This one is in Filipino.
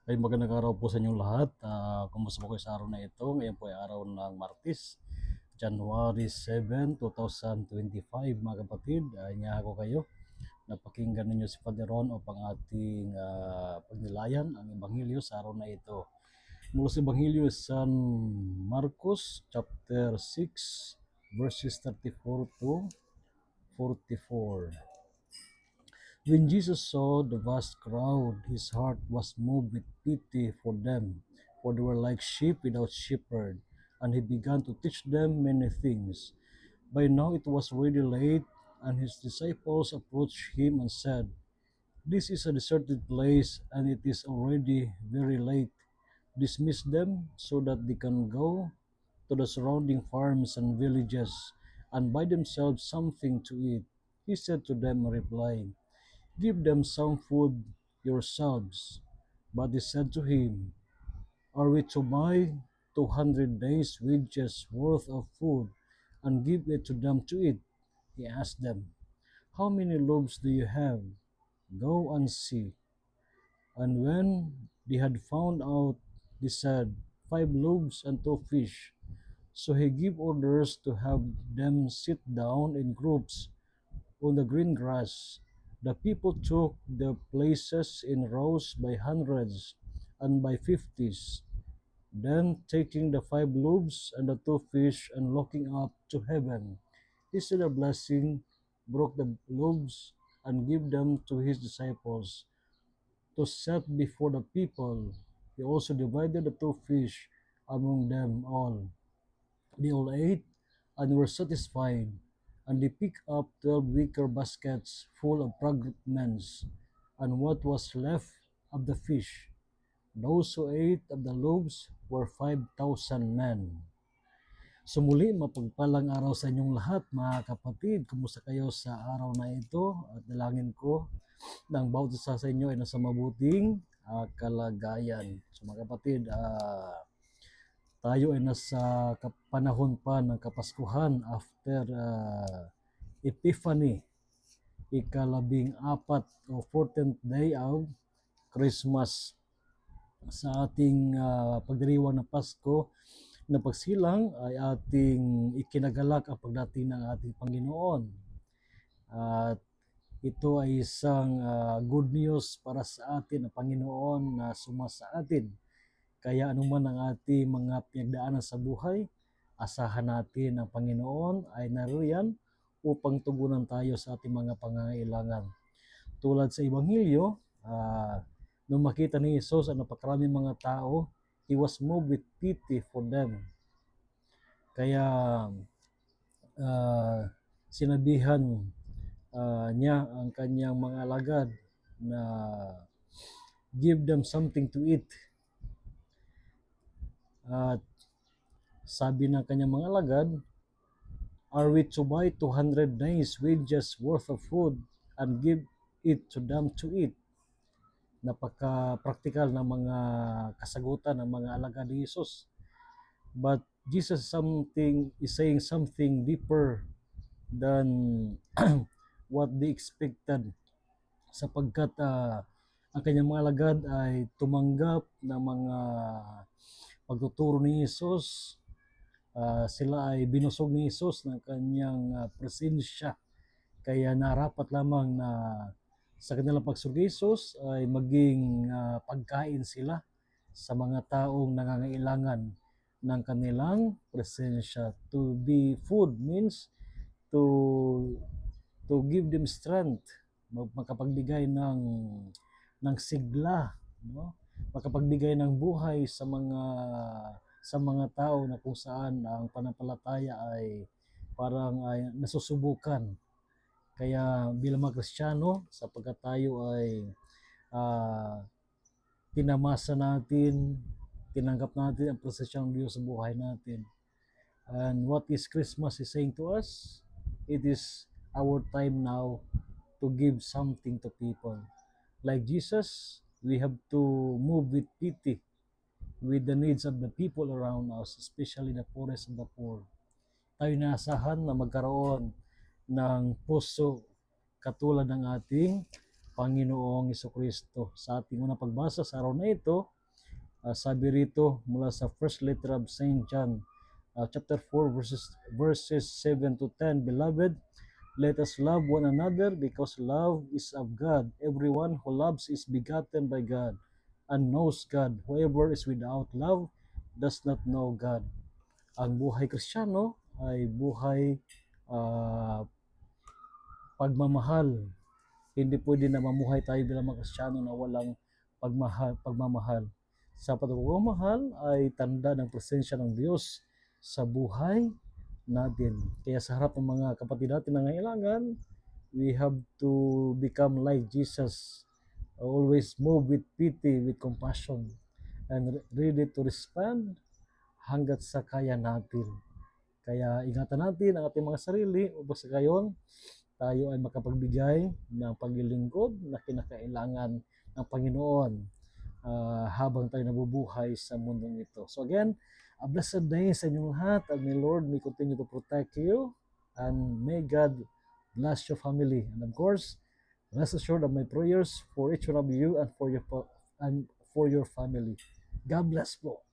Ay magandang araw po sa inyong lahat. Kumusta po kayo sa araw na ito? Ngayon po ay araw ng Martes, January 7, 2025 mga kapatid. Niya ako kayo. Napakinggan ninyo si Father Ron upang ating pagnilayan ang Ebanghelyo sa araw na ito. Mula sa Ebanghelyo San Marcos chapter 6 verses 34 to 44. When Jesus saw the vast crowd, his heart was moved with pity for them, for they were like sheep without shepherd, and he began to teach them many things. By now it was already late, and his disciples approached him and said, "This is a deserted place, and it is already very late. Dismiss them so that they can go to the surrounding farms and villages and buy themselves something to eat." He said to them in reply, "Give them some food yourselves." But they said to him, "Are we to buy 200 days' wages worth of food and give it to them to eat?" He asked them, "How many loaves do you have? Go and see." And when they had found out, they said, 5 loaves and 2 fish. So he gave orders to have them sit down in groups on the green grass. The people took their places in rows by hundreds and by fifties. Then, taking the 5 loaves and the 2 fish and looking up to heaven, he said a blessing, broke the loaves, and gave them to his disciples to set before the people. He also divided the 2 fish among them all. They all ate and were satisfied, and they picked up 12 wicker baskets full of fragments, and what was left of the fish. Those who ate of the loaves were 5,000 men. So muli, mapagpalang araw sa inyong lahat mga kapatid. Kumusta kayo sa araw na ito? At dalangin ko na ang bawat isa sa inyo ay nasa mabuting kalagayan. So mga kapatid, tayo ay nasa panahon pa ng Kapaskuhan after Epiphany, ika-14 o 14th day of Christmas. Sa ating pagdiriwang ng Pasko na pagsilang ay ating ikinagalak ang pagdating ng ating Panginoon. At ito ay isang good news para sa atin na Panginoon na sumasa atin. Kaya anuman ang ating mga pinagdaanan sa buhay, asahan natin ang Panginoon ay naririyan upang tugunan tayo sa ating mga pangangailangan. Tulad sa Ebanghelyo, nung makita ni Jesus ang napakaraming mga tao, he was moved with pity for them. Kaya sinabihan niya ang kanyang mga alagad na give them something to eat. At sabi ng kanyang mga alagad, "Are we to buy 200 days wages worth of food and give it to them to eat?" Napaka-practical na mga kasagutan ng mga alagad ni Jesus. But Jesus is saying something deeper than what they expected, sapagkat ang kanyang mga alagad ay tumanggap ng mga pagtuturo ni Jesus. Sila ay binusog ni Jesus ng kanyang presensya. Kaya narapat lamang na sa kanilang pagsuri Jesus ay maging pagkain sila sa mga taong nangangailangan ng kanilang presensya. To be food means to give them strength, makapagbigay ng sigla, no? Makapagbigay ng buhay sa mga tao na kung saan ang pananampalataya ay parang ay nasusubukan. Kaya bilang mga Kristiyano, sapagkat tayo ay tinamasa natin, tinanggap natin ang presensya ng Diyos sa buhay natin. And what is Christmas is saying to us? It is our time now to give something to people. Like Jesus, we have to move with pity with the needs of the people around us, especially the poorest of the poor. Tayo naasahan na magkaroon ng puso katulad ng ating Panginoong Jesucristo. Sa ating unang pagbasa sa araw na ito, sabi rito mula sa first letter of Saint John, chapter 4, verses 7 to 10, Beloved, let us love one another because love is of God. Everyone who loves is begotten by God and knows God. Whoever is without love does not know God. Ang buhay Kristiyano ay buhay uh, pagmamahal. Hindi pwede na mamuhay tayo bilang mga Kristiyano na walang pagmamahal. Sa pagmamahal ay tanda ng presensya ng Diyos sa buhay natin. Kaya sa harap ng mga kapatid natin na nangailangan, we have to become like Jesus. Always move with pity, with compassion, and ready to respond hanggat sa kaya natin. Kaya ingatan natin ang ating mga sarili upang sa gayon tayo ay makapagbigay ng paglilingkod na kinakailangan ng Panginoon habang tayo nabubuhay sa mundong ito. So again, a blessed day sa inyong lahat, and may Lord may continue to protect you, and may God bless your family. And of course, rest assured of my prayers for each one of you and for your family. God bless po.